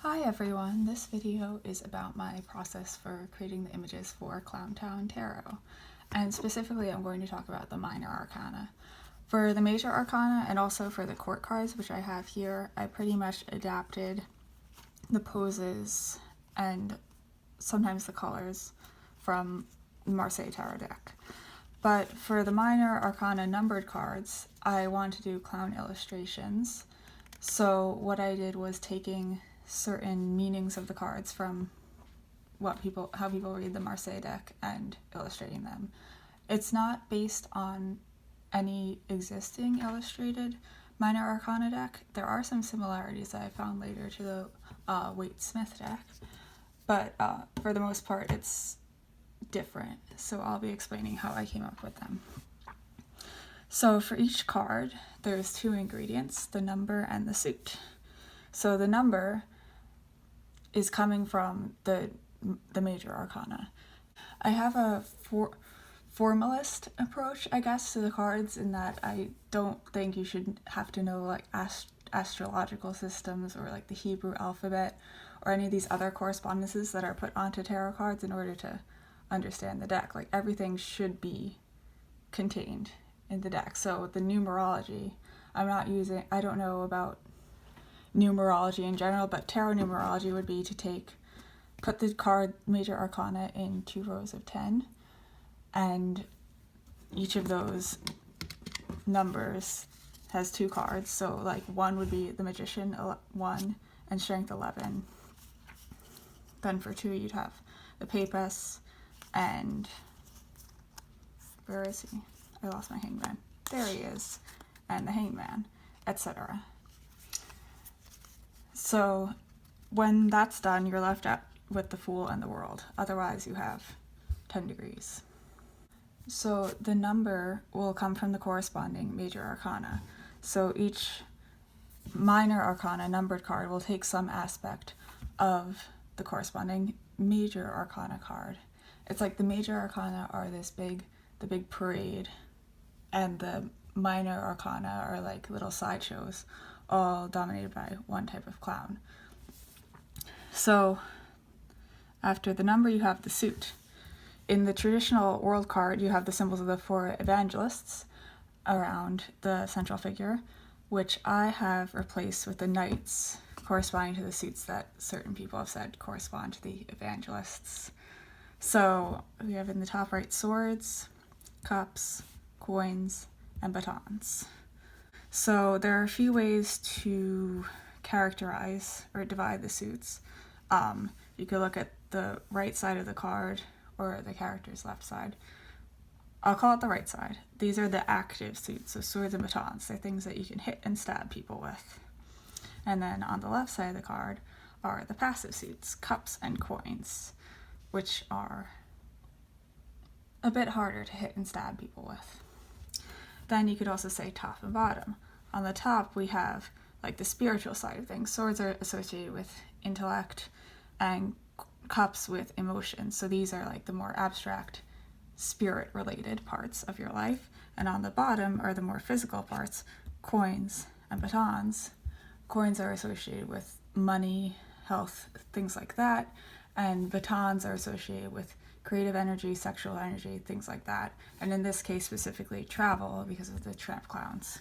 Hi everyone, this video is about my process for creating the images for Clowntown Tarot, and specifically I'm going to talk about the minor arcana. For the major arcana and also for the court cards, which I have here, I pretty much adapted the poses and sometimes the colors from the Marseille Tarot deck. But for the minor arcana numbered cards, I want to do clown illustrations. So what I did was taking certain meanings of the cards from how people read the Marseille deck and illustrating them. It's not based on any existing illustrated minor arcana deck. There are some similarities that I found later to the Waite-Smith deck, but for the most part it's different. So I'll be explaining how I came up with them. So for each card, there's two ingredients, the number and the suit. So the number is coming from the major arcana. I have a formalist approach, I guess, to the cards in that I don't think you should have to know like astrological systems or like the Hebrew alphabet or any of these other correspondences that are put onto tarot cards in order to understand the deck. Like everything should be contained in the deck. So the numerology, I don't know about numerology in general, but tarot numerology would be to put the card major arcana in 2 rows of 10, and each of those numbers has 2 cards. So like 1 would be the magician, 1, and strength 11. Then for 2 you'd have the papess and where is he? I lost my hangman. There he is, and the hangman, etc. So when that's done, you're left with the Fool and the World. Otherwise, you have 10 degrees. So the number will come from the corresponding major arcana. So each minor arcana numbered card will take some aspect of the corresponding major arcana card. It's like the major arcana are the big parade, and the minor arcana are like little sideshows, all dominated by one type of clown. So after the number, you have the suit. In the traditional world card, you have the symbols of the 4 evangelists around the central figure, which I have replaced with the knights corresponding to the suits that certain people have said correspond to the evangelists. So we have in the top right swords, cups, coins, and batons. So there are a few ways to characterize or divide the suits. You could look at the right side of the card or the character's left side. I'll call it the right side. These are the active suits, so swords and batons. They're things that you can hit and stab people with. And then on the left side of the card are the passive suits, cups and coins, which are a bit harder to hit and stab people with. Then you could also say top and bottom. On the top, we have like the spiritual side of things. Swords are associated with intellect and cups with emotions. So these are like the more abstract, spirit-related parts of your life. And on the bottom are the more physical parts, coins and batons. Coins are associated with money, health, things like that. And batons are associated with creative energy, sexual energy, things like that. And in this case specifically, travel, because of the tramp clowns.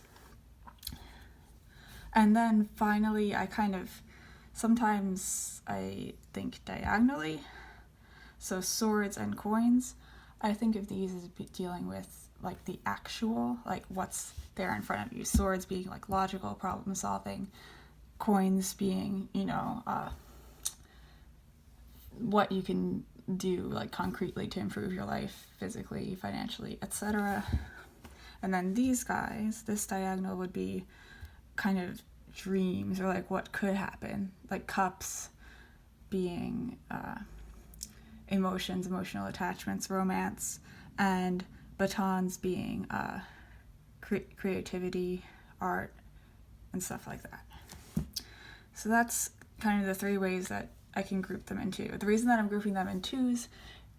And then finally, sometimes I think diagonally. So swords and coins, I think of these as dealing with like the actual, like what's there in front of you. Swords being like logical problem solving, coins being, what you can do like concretely to improve your life physically, financially, etc. And then these guys, this diagonal would be kind of dreams or like what could happen, like cups being emotions, emotional attachments, romance, and batons being creativity, art, and stuff like that. So that's kind of the 3 ways that I can group them into. The reason that I'm grouping them in 2s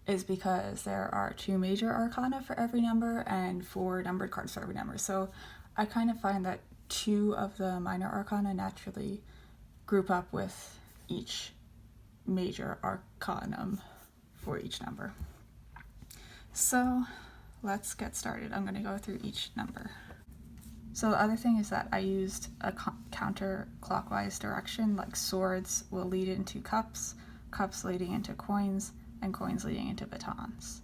is because there are 2 major arcana for every number and 4 numbered cards for every number. So I kind of find that 2 of the minor arcana naturally group up with each major arcanum for each number. So let's get started. I'm going to go through each number. So the other thing is that I used a counterclockwise direction, like swords will lead into cups, cups leading into coins, and coins leading into batons.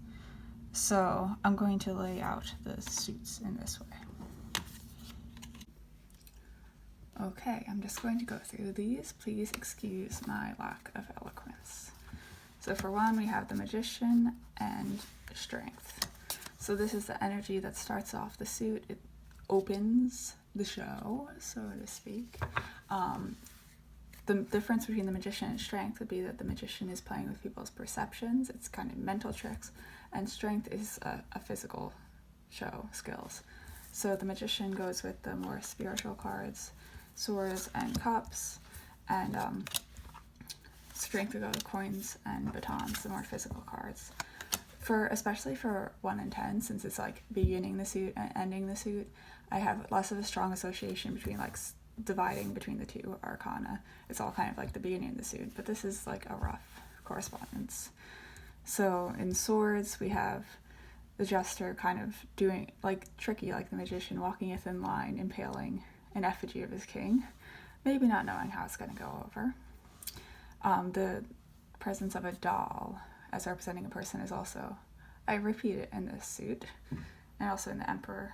So I'm going to lay out the suits in this way. Okay, I'm just going to go through these. Please excuse my lack of eloquence. So for one, we have the Magician and Strength. So this is the energy that starts off the suit. It opens the show, so to speak. The difference between the Magician and Strength would be that the Magician is playing with people's perceptions. It's kind of mental tricks, and Strength is a physical show, skills. So the Magician goes with the more spiritual cards, swords and cups, and Strength would go to coins and batons, the more physical cards. Especially for 1 and 10, since it's like beginning the suit and ending the suit, I have less of a strong association between like dividing between the two arcana. It's all kind of like the beginning of the suit, but this is like a rough correspondence. So in swords, we have the jester kind of doing like tricky, like the Magician, walking a thin line, impaling an effigy of his king, maybe not knowing how it's going to go over. The presence of a doll as representing a person is also, I repeat it in this suit, and also in the Emperor.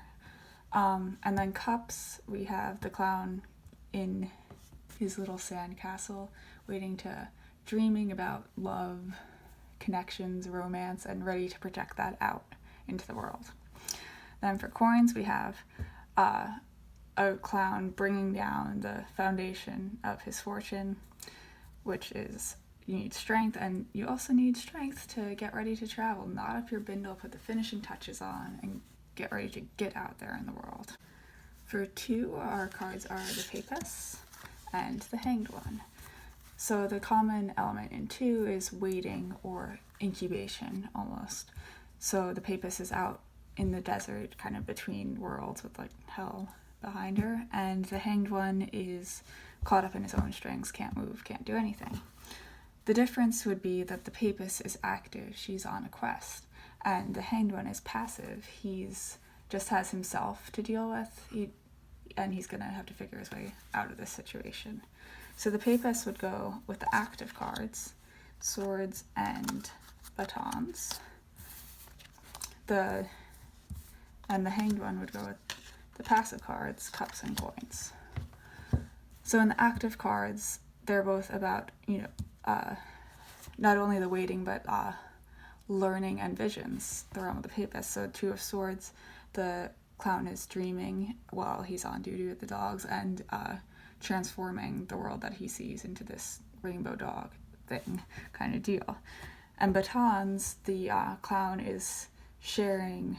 And then cups, we have the clown in his little sand castle, dreaming about love, connections, romance, and ready to project that out into the world. Then for coins, we have a clown bringing down the foundation of his fortune, which is, you need strength, and you also need strength to get ready to travel. Knot up your bindle, put the finishing touches on, and get ready to get out there in the world. For 2, our cards are the Papist and the Hanged One. So the common element in 2 is waiting or incubation, almost. So the Papist is out in the desert, kind of between worlds with like hell behind her, and the Hanged One is caught up in his own strings, can't move, can't do anything. The difference would be that the Papist is active, she's on a quest, and the Hanged One is passive. He's just has himself to deal with, and he's going to have to figure his way out of this situation. So the Papist would go with the active cards, swords and batons. And the Hanged One would go with the passive cards, cups and coins. So in the active cards, they're both about, not only the waiting, but learning and visions, the realm of the Papist. So 2 of Swords, the clown is dreaming while he's on duty with the dogs and transforming the world that he sees into this rainbow dog thing kind of deal. And batons, the clown is sharing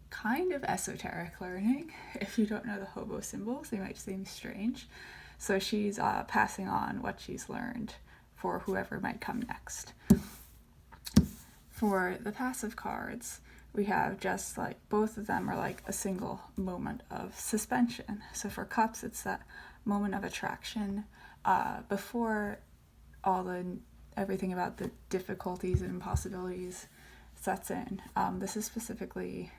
kind of esoteric learning. If you don't know the hobo symbols, they might seem strange. So she's passing on what she's learned for whoever might come next. For the passive cards, we have just like, both of them are like a single moment of suspension. So for cups, it's that moment of attraction before everything about the difficulties and impossibilities sets in. This is specifically,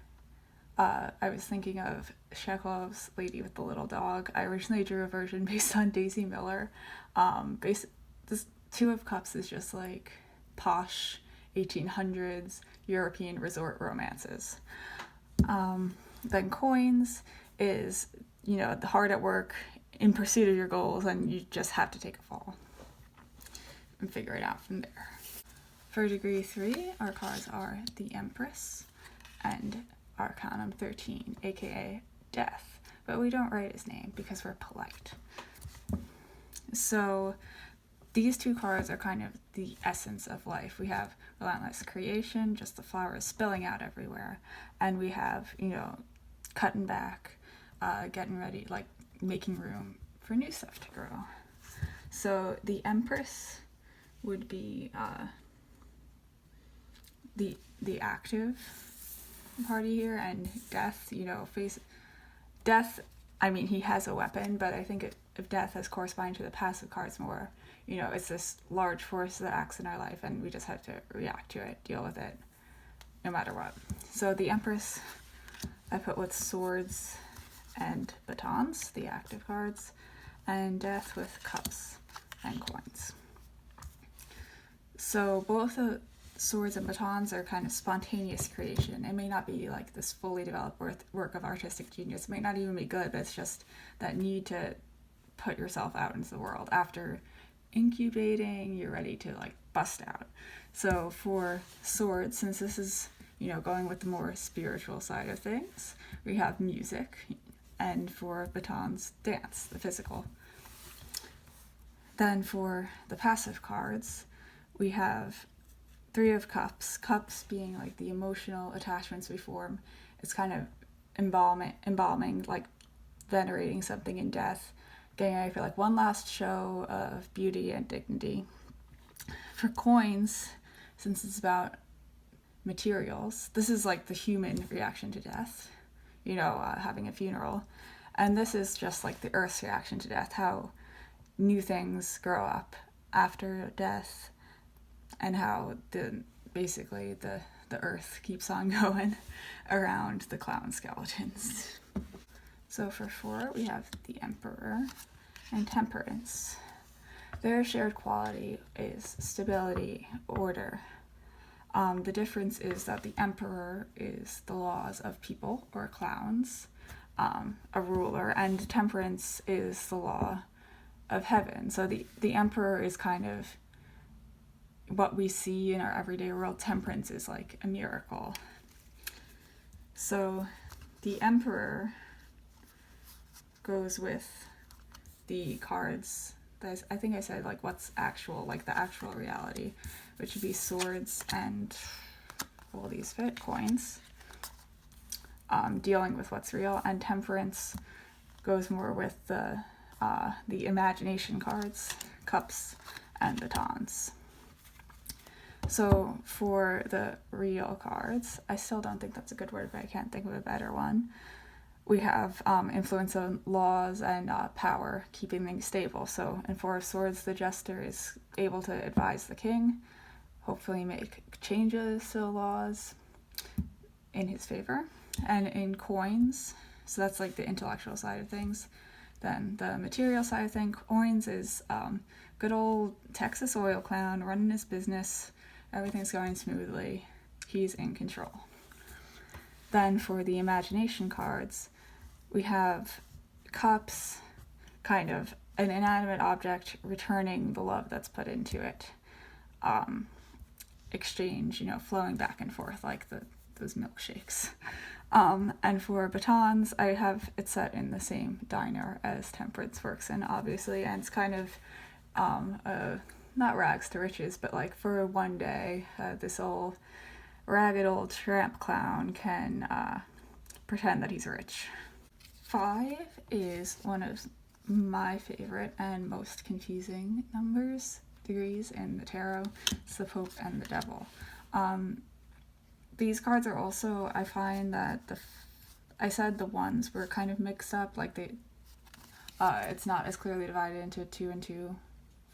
I was thinking of Chekhov's Lady with the Little Dog. I originally drew a version based on Daisy Miller. This 2 of Cups is just like posh 1800s European resort romances. Then coins is, the hard at work in pursuit of your goals, and you just have to take a fall and figure it out from there. For degree 3, our cards are the Empress and Arcanum 13, aka Death, but we don't write his name because we're polite. So these 2 cards are kind of the essence of life. We have relentless creation, just the flowers spilling out everywhere, and we have, cutting back, getting ready, like making room for new stuff to grow. So the Empress would be the active party here, and Death, Death, I mean, he has a weapon, but I think of death as corresponding to the passive cards more. It's this large force that acts in our life, and we just have to react to it, deal with it, no matter what. So the Empress, I put with swords and batons, the active cards, and Death with cups and coins. So both the swords and batons are kind of spontaneous creation. It may not be like this fully developed work of artistic genius. It may not even be good, but it's just that need to put yourself out into the world. After incubating, you're ready to like bust out. So for swords, since this is, going with the more spiritual side of things, we have music, and for batons, dance, the physical. Then for the passive cards, we have Three of Cups. Cups being like the emotional attachments we form. It's kind of embalming, like venerating something in death, getting ready for like one last show of beauty and dignity. For coins, since it's about materials, this is like the human reaction to death, having a funeral. And this is just like the Earth's reaction to death, how new things grow up after death, and how basically the Earth keeps on going around the clown skeletons. So for 4, we have the Emperor and Temperance. Their shared quality is stability, order. The difference is that the Emperor is the laws of people, or clowns, a ruler, and Temperance is the law of heaven. So the Emperor is kind of what we see in our everyday world. Temperance is like a miracle. So the Emperor goes with the cards that I think I said, like what's actual, like the actual reality, which would be swords and all these fit coins, dealing with what's real. And Temperance goes more with the imagination cards, cups and batons. So for the real cards, I still don't think that's a good word, but I can't think of a better one. We have influence on laws and power, keeping things stable. So in 4 of Swords, the Jester is able to advise the king, hopefully make changes to the laws in his favor. And in coins, so that's like the intellectual side of things. Then the material side of things, coins is good old Texas oil clown running his business. Everything's going smoothly. He's in control. Then for the imagination cards, we have cups, kind of an inanimate object returning the love that's put into it. Exchange, flowing back and forth like those milkshakes. And for batons, I have it set in the same diner as Temperance works in, obviously, and it's kind of not rags to riches, but like for one day, this old ragged old tramp clown can pretend that he's rich. 5 is one of my favorite and most confusing degrees in the tarot. It's the Pope and the Devil. These cards are also, I find that I said the ones were kind of mixed up, like it's not as clearly divided into 2 and 2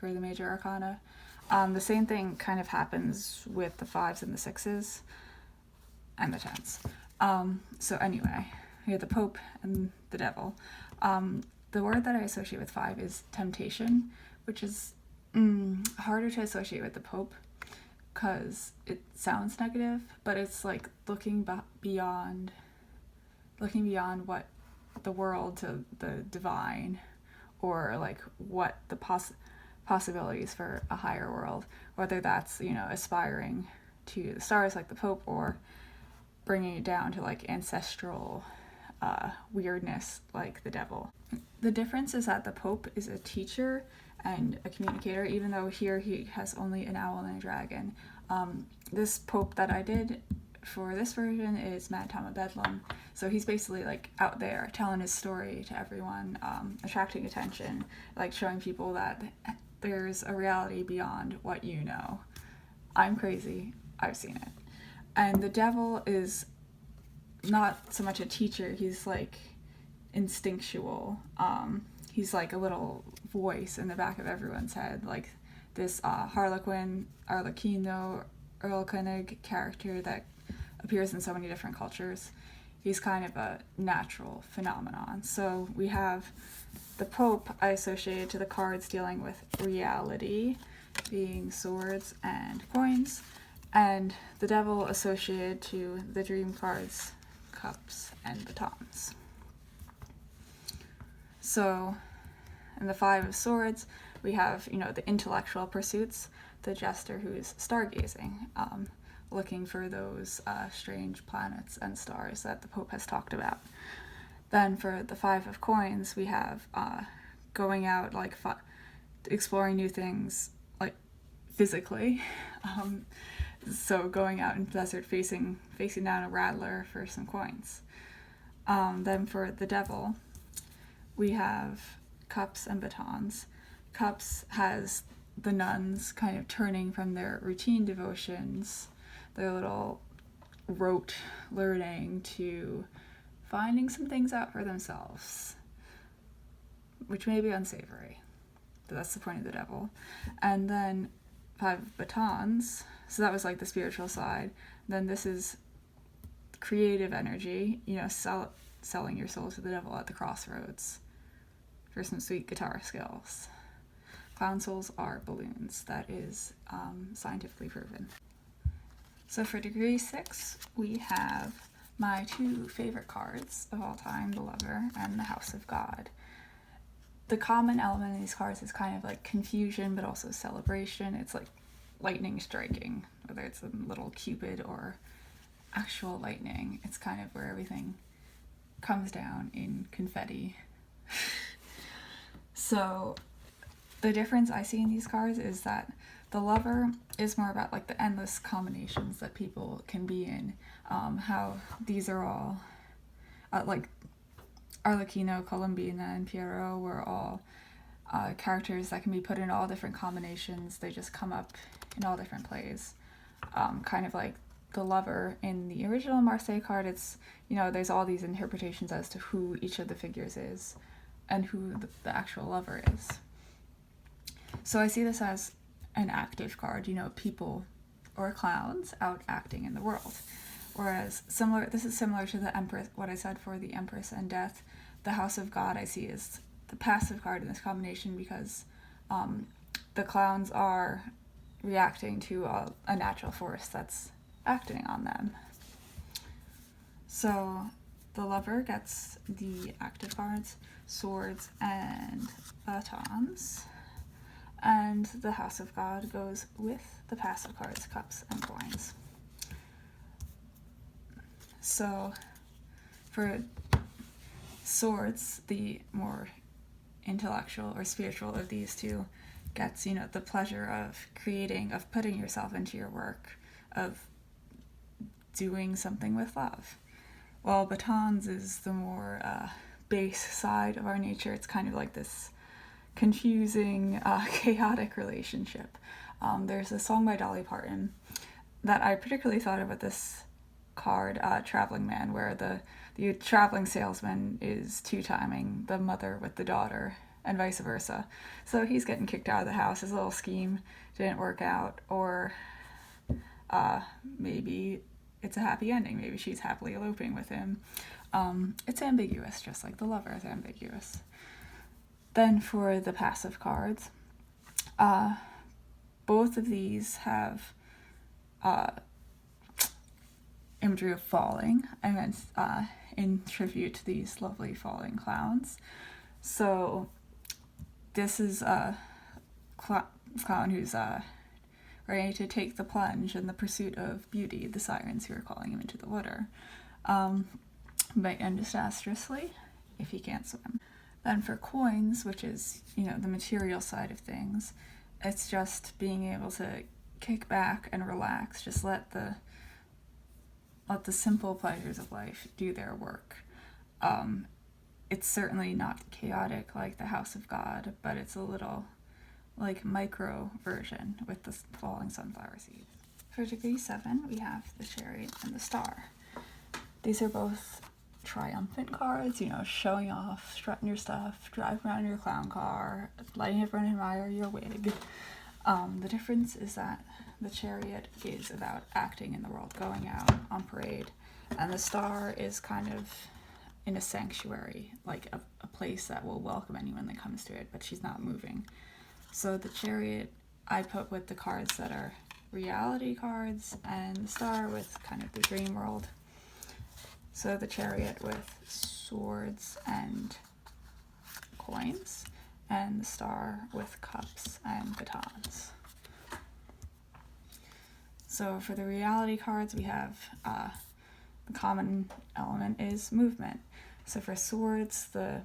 for the major arcana. The same thing kind of happens with the 5s and the 6s and the 10s. So anyway, we have the Pope and the Devil. The word that I associate with 5 is temptation, which is harder to associate with the Pope because it sounds negative, but it's like looking beyond what the world to the divine, or like what the possibilities for a higher world, whether that's aspiring to the stars like the Pope, or bringing it down to like ancestral weirdness like the Devil. The difference is that the Pope is a teacher and a communicator, even though here he has only an owl and a dragon. This Pope that I did for this version is Mad Tom of Bedlam, so he's basically like out there telling his story to everyone, attracting attention, like showing people that there's a reality beyond what you know. I'm crazy, I've seen it. And the Devil is not so much a teacher, he's like instinctual. he's like a little voice in the back of everyone's head, like this Harlequino, Erlkönig character that appears in so many different cultures. He's kind of a natural phenomenon. So we have the Pope I associated to the cards dealing with reality, being swords and coins, and the Devil associated to the dream cards, cups and batons. So in the Five of Swords, we have, the intellectual pursuits, the jester who is stargazing, looking for those strange planets and stars that the Pope has talked about. Then for the Five of Coins, we have going out, like exploring new things, like physically. So going out in the desert, facing down a rattler for some coins. Then for the Devil, we have cups and batons. Cups has the nuns kind of turning from their routine devotions, their little rote learning, to finding some things out for themselves, which may be unsavory, but that's the point of the Devil. And then Five batons, so that was like the spiritual side. Then this is creative energy, selling your soul to the devil at the crossroads for some sweet guitar skills. Clown souls are balloons. That is scientifically proven. So for degree 6, we have my two favorite cards of all time, the Lover and the House of God. The common element in these cards is kind of like confusion, but also celebration. It's like lightning striking, whether it's a little Cupid or actual lightning. It's kind of where everything comes down in confetti. So the difference I see in these cards is that the Lover is more about like the endless combinations that people can be in, how these are all like Arlecchino, Colombina, and Piero were all characters that can be put in all different combinations. They just come up in all different plays. Kind of like the Lover in the original Marseille card, it's, there's all these interpretations as to who each of the figures is and who the actual lover is. So I see this as an active card, people or clowns out acting in the world. Whereas this is similar to the Empress, what I said for the Empress and Death. The House of God I see as the passive card in this combination, because the clowns are reacting to a natural force that's acting on them. So the Lover gets the active cards, swords and batons, and the House of God goes with the passive cards, cups and coins. So for swords, the more intellectual or spiritual of these two gets, the pleasure of creating, of putting yourself into your work, of doing something with love. While batons is the more base side of our nature. It's kind of like this confusing, chaotic relationship. There's a song by Dolly Parton that I particularly thought of with this card, Traveling Man, where the traveling salesman is two-timing the mother with the daughter and vice versa. So he's getting kicked out of the house, his little scheme didn't work out, or maybe it's a happy ending, maybe she's happily eloping with him. It's ambiguous, just like the Lover is ambiguous. Then for the passive cards, both of these have imagery of falling, and it's in tribute to these lovely falling clowns. So this is a clown who's ready to take the plunge in the pursuit of beauty, the sirens who are calling him into the water. Might end disastrously if he can't swim. Then for coins, which is, the material side of things, it's just being able to kick back and relax, just let the simple pleasures of life do their work. It's certainly not chaotic like the House of God, but it's a little like micro version with the falling sunflower seed. For degree 7, we have the Chariot and the Star. These are both triumphant cards, you know, showing off, strutting your stuff, driving around in your clown car, letting everyone admire your wig. The difference is that the Chariot is about acting in the world, going out on parade, and the Star is kind of in a sanctuary, like a place that will welcome anyone that comes to it, but she's not moving. So the Chariot I put with the cards that are reality cards, and the Star with kind of the dream world. So the Chariot with swords and coins, and the Star with cups and batons. So for the reality cards, we have the common element is movement. So for swords, the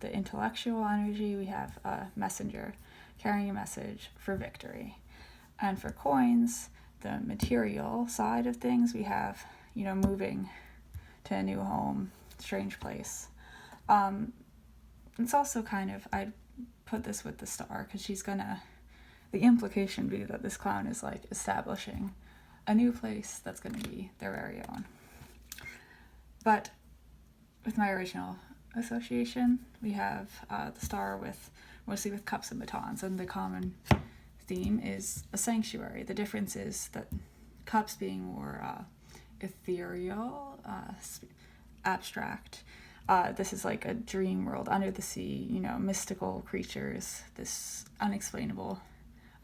intellectual energy, we have a messenger carrying a message for victory. And for coins, the material side of things, we have, you know, moving to a new home, strange place. It's also kind of, I'd put this with the Star because the implication would be that this clown is like establishing a new place that's going to be their very own. But with my original association, we have the Star mostly with cups and batons, and the common theme is a sanctuary. The difference is that cups being more ethereal, abstract. This is like a dream world under the sea, you know, mystical creatures, this unexplainable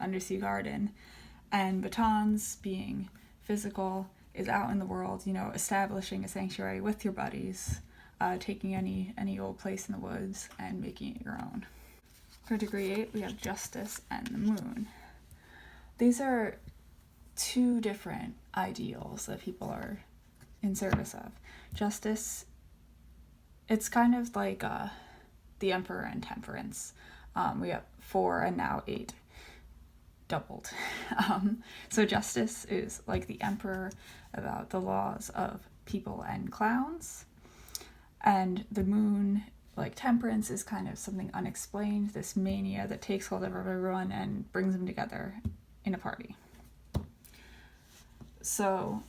undersea garden. And batons being physical is out in the world, you know, establishing a sanctuary with your buddies, taking any old place in the woods and making it your own. For degree 8, we have justice and the moon. These are two different ideals that people are in service of. Justice, it's kind of like the Emperor and Temperance. We have 4 and now 8 doubled. So justice is like the Emperor, about the laws of people and clowns. And the moon, like Temperance, is kind of something unexplained, this mania that takes hold of everyone and brings them together in a party. So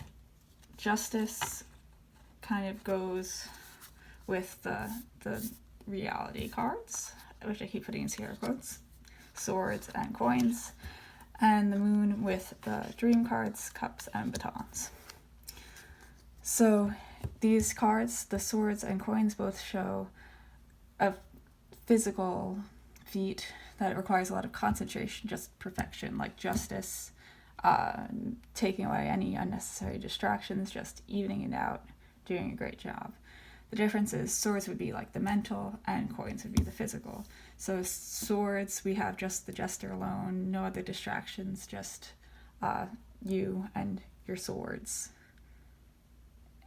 justice kind of goes with the reality cards, which I keep putting in scare quotes, swords and coins, and the moon with the dream cards, cups and batons. So these cards, the swords and coins, both show a physical feat that requires a lot of concentration, just perfection, like justice, taking away any unnecessary distractions, just evening it out, doing a great job. The difference is swords would be like the mental and coins would be the physical. So swords, we have just the jester alone, no other distractions, just you and your swords,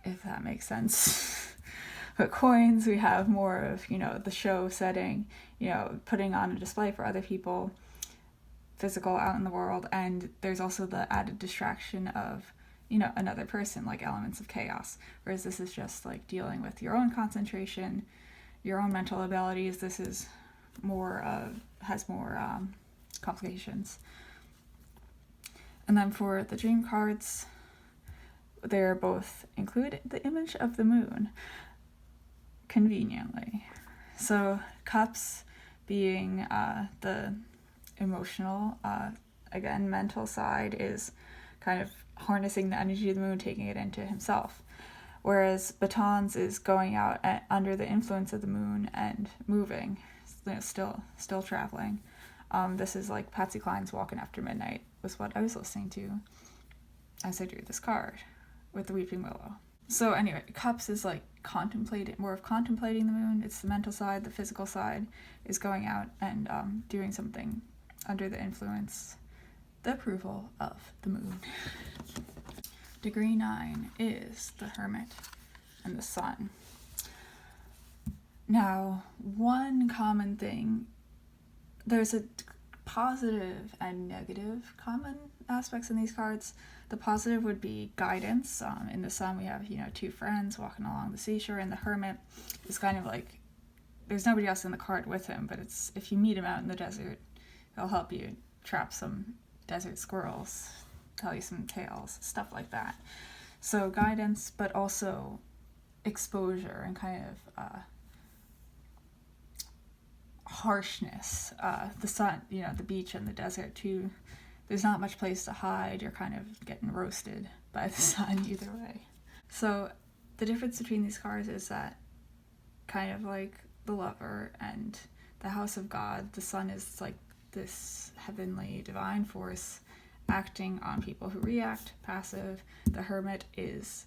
if that makes sense. But coins, we have more of, you know, the show setting, you know, putting on a display for other people, physical out in the world, and there's also the added distraction of, you know, another person, like elements of chaos, whereas this is just like dealing with your own concentration, your own mental abilities. This is more has more complications. And then for the dream cards, they're both include the image of the moon, conveniently. So cups being the emotional, again, mental side is kind of harnessing the energy of the moon, taking it into himself. Whereas batons is going out under the influence of the moon and moving, you know, still traveling. This is like Patsy Cline's Walking After Midnight was what I was listening to as I drew this card with the Weeping Willow. So anyway, cups is like more of contemplating the moon. It's the mental side. The physical side is going out and doing something under the influence, the approval of the moon. Degree 9 is the Hermit and the Sun. Now, one common thing, there's a positive and negative common aspects in these cards. The positive would be guidance. In the Sun, we have, you know, 2 friends walking along the seashore, and the Hermit is kind of like, there's nobody else in the card with him, but it's, if you meet him out in the desert, he'll help you trap some desert squirrels, tell you some tales, stuff like that. So guidance, but also exposure and kind of harshness. The sun, the beach and the desert too, there's not much place to hide. You're kind of getting roasted by the sun either way. So the difference between these cards is that, kind of like the Lover and the House of God, the sun is like this heavenly divine force acting on people who react, passive. The Hermit is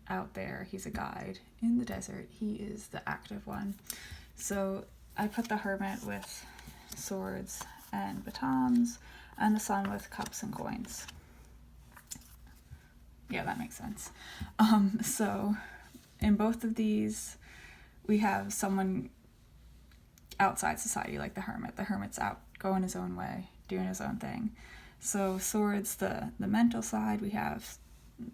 out there. He's a guide in the desert. He is the active one. So I put the Hermit with swords and batons, and the Sun with cups and coins. Yeah, that makes sense. So in both of these, we have someone outside society, like the Hermit. The Hermit's out, going his own way, doing his own thing. So swords, the mental side, we have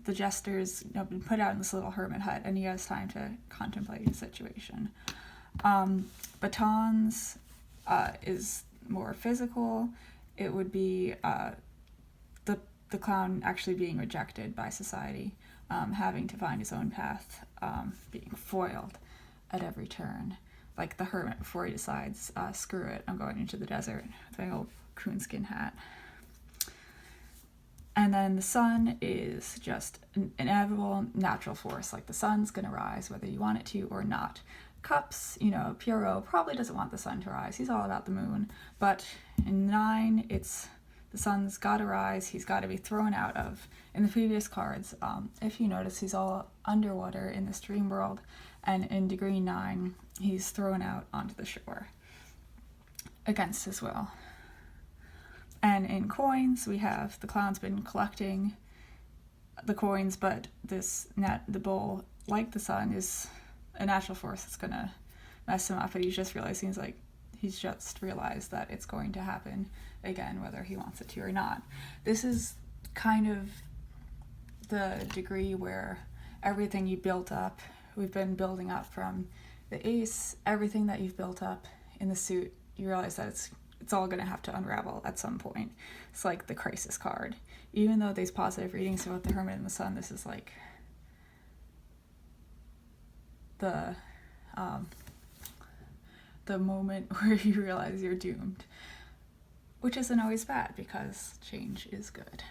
the jester's been put out in this little hermit hut, and he has time to contemplate his situation. Batons is more physical. It would be the clown actually being rejected by society, having to find his own path, being foiled at every turn. Like the Hermit before he decides, screw it, I'm going into the desert with my old coonskin hat. And then the sun is just an inevitable natural force. Like the sun's going to rise whether you want it to or not. Cups, Pierrot probably doesn't want the sun to rise. He's all about the moon. But in 9, it's the sun's got to rise. He's got to be thrown out of. In the previous cards, if you notice, he's all underwater in this dream world. And in degree 9, he's thrown out onto the shore against his will. And in coins, we have the clown's been collecting the coins, but the bull, like the sun, is a natural force that's going to mess him up. And he's just realized that it's going to happen again, whether he wants it to or not. This is kind of the degree where everything you built up, we've been building up from the ace, everything that you've built up in the suit, you realize that it's all going to have to unravel at some point. It's like the crisis card. Even though these positive readings about the Hermit and the Sun, this is like the moment where you realize you're doomed, which isn't always bad because change is good.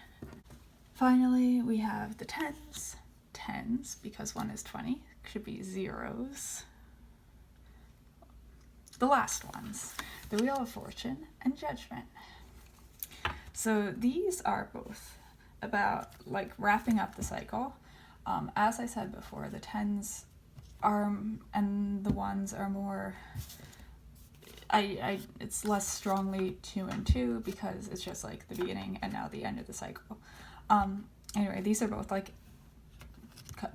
Finally, we have the tens. Tens, because 1 is 20, should be zeros. The last ones, the Wheel of Fortune and Judgment. So these are both about like wrapping up the cycle. As I said before, the 10s are, and the 1s are more, it's less strongly 2 and 2 because it's just like the beginning and now the end of the cycle. Anyway, these are both like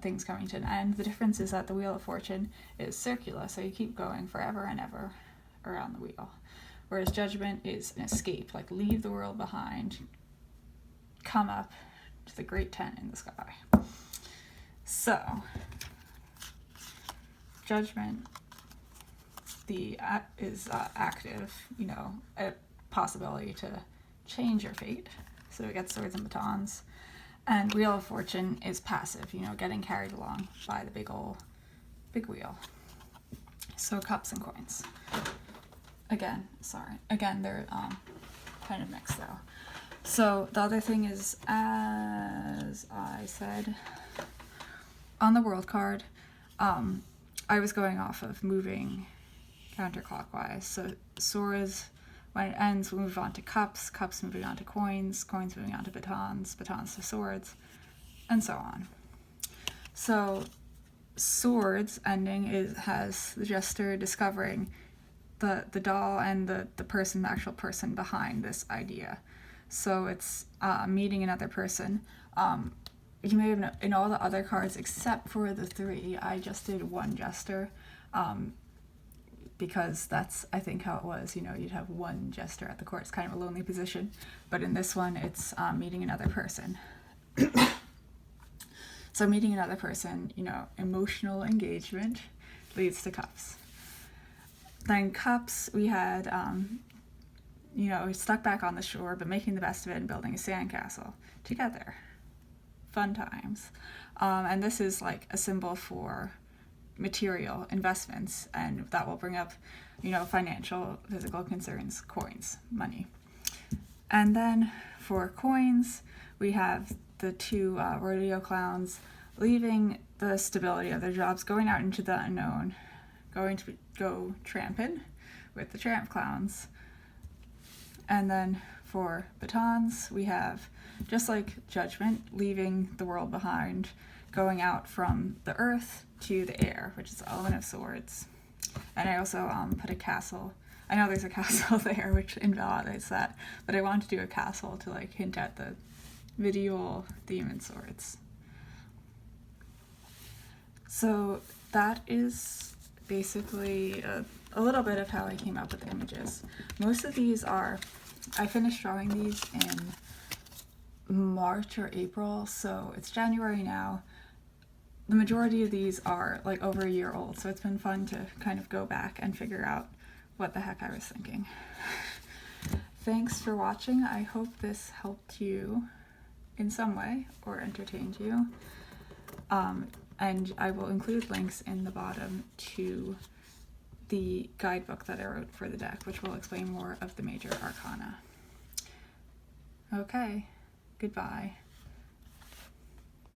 things coming to an end. The difference is that the Wheel of Fortune is circular, so you keep going forever and ever around the wheel, whereas Judgment is an escape, like leave the world behind, come up to the great 10 in the sky. So Judgment is active, a possibility to change your fate, so it gets swords and batons. And Wheel of Fortune is passive, getting carried along by the big wheel. So cups and coins. Again, they're kind of mixed though. So the other thing is, as I said, on the world card, I was going off of moving counterclockwise. So swords, when it ends, we'll move on to cups, cups moving on to coins, coins moving on to batons, batons to swords, and so on. So swords ending has the jester discovering the doll and the actual person behind this idea. So it's meeting another person. You may have in all the other cards except for the 3, I just did one jester. Because that's, I think, how it was. You'd have one jester at the court. It's kind of a lonely position. But in this one, it's meeting another person. So meeting another person, emotional engagement leads to cups. Then cups, we had, stuck back on the shore, but making the best of it and building a sandcastle together. fun times. And this is like a symbol for material investments, and that will bring up, financial, physical concerns, coins, money. And then for coins, we have the two rodeo clowns leaving the stability of their jobs, going out into the unknown, going to go tramping with the tramp clowns. And then for batons, we have, just like Judgment, leaving the world behind, going out from the earth to the air, which is the element of swords. And I also put a castle. I know there's a castle there, which invalidates that, but I wanted to do a castle to like hint at the medieval theme in swords. So that is basically a little bit of how I came up with the images. Most of these I finished drawing these in March or April, so it's January now. The majority of these are like over a year old, so it's been fun to kind of go back and figure out what the heck I was thinking. Thanks for watching. I hope this helped you in some way or entertained you. And I will include links in the bottom to the guidebook that I wrote for the deck, which will explain more of the major arcana. Okay, goodbye.